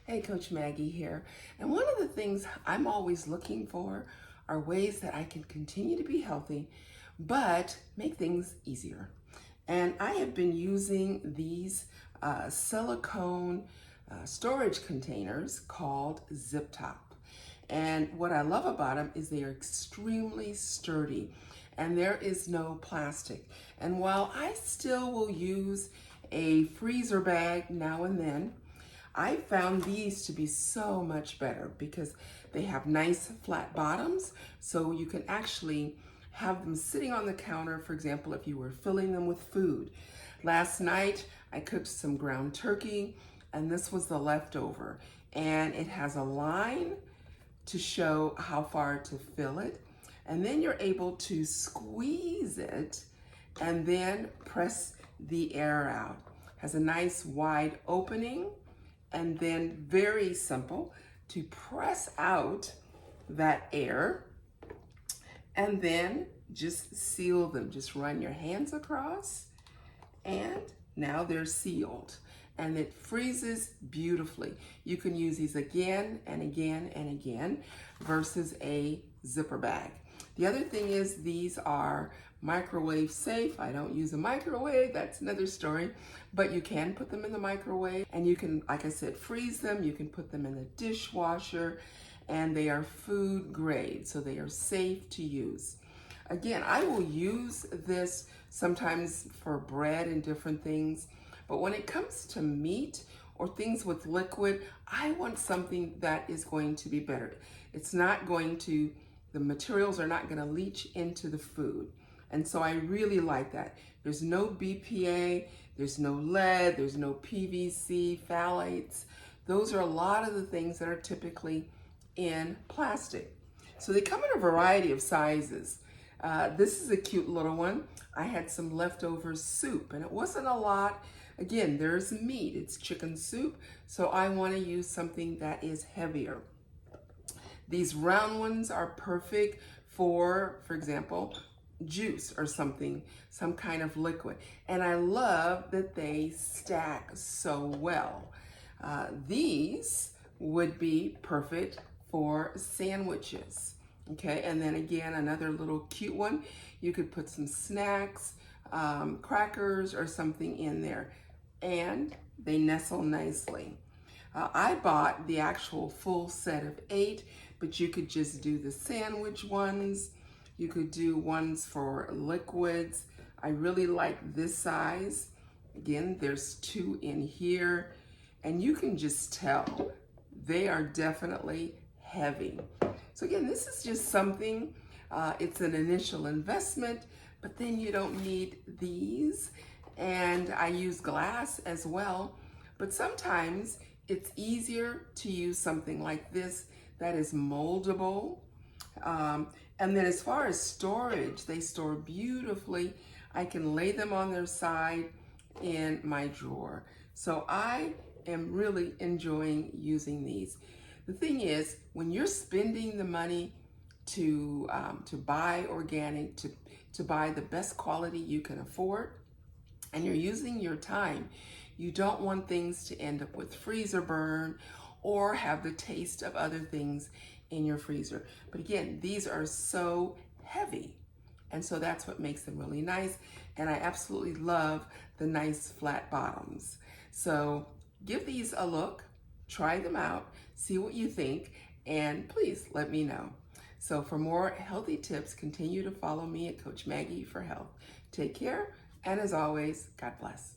Hey, Coach Maggie here. And one of the things I'm always looking for are ways that I can continue to be healthy, but make things easier. And I have been using these silicone storage containers called Zip Top. And what I love about them is they are extremely sturdy and there is no plastic. And while I still will use a freezer bag now and then, I found these to be so much better because they have nice flat bottoms, so you can actually have them sitting on the counter, for example, if you were filling them with food. Last night, I cooked some ground turkey, and this was the leftover. And it has a line to show how far to fill it. And then you're able to squeeze it and then press the air out. Has a nice wide opening, and then very simple to press out that air and then just seal them. Just run your hands across and now they're sealed and it freezes beautifully. You can use these again and again and again versus a zipper bag. The other thing is these are microwave safe. I don't use a microwave, that's another story, but you can put them in the microwave and you can, like I said, freeze them. You can put them in the dishwasher and they are food grade, so they are safe to use. Again, I will use this sometimes for bread and different things, but when it comes to meat or things with liquid, I want something that is going to be better. It's not going to, the materials are not going to leach into the food. And so I really like that. There's no BPA, there's no lead, there's no PVC, phthalates. Those are a lot of the things that are typically in plastic. So they come in a variety of sizes. This is a cute little one. I had some leftover soup and it wasn't a lot. Again, there's meat, it's chicken soup. So I want to use something that is heavier. These round ones are perfect for example, juice or something, some kind of liquid. And I love that they stack so well. These would be perfect for sandwiches. Okay, and then again, another little cute one. You could put some snacks, crackers or something in there, and they nestle nicely. I bought the actual full set of 8, but you could just do the sandwich ones. You could do ones for liquids. I really like this size. Again, there's 2 in here, and you can just tell they are definitely heavy. So again, this is just something, it's an initial investment, but then you don't need these. And I use glass as well, but sometimes it's easier to use something like this that is moldable. And then as far as storage, they store beautifully. I can lay them on their side in my drawer. So I am really enjoying using these. The thing is, when you're spending the money to buy organic, to buy the best quality you can afford, and you're using your time, you don't want things to end up with freezer burn or have the taste of other things in your freezer. But again, these are so heavy. And so that's what makes them really nice. And I absolutely love the nice flat bottoms. So give these a look, try them out, see what you think, and please let me know. So for more healthy tips, continue to follow me at Coach Maggie for Health. Take care, and as always, God bless.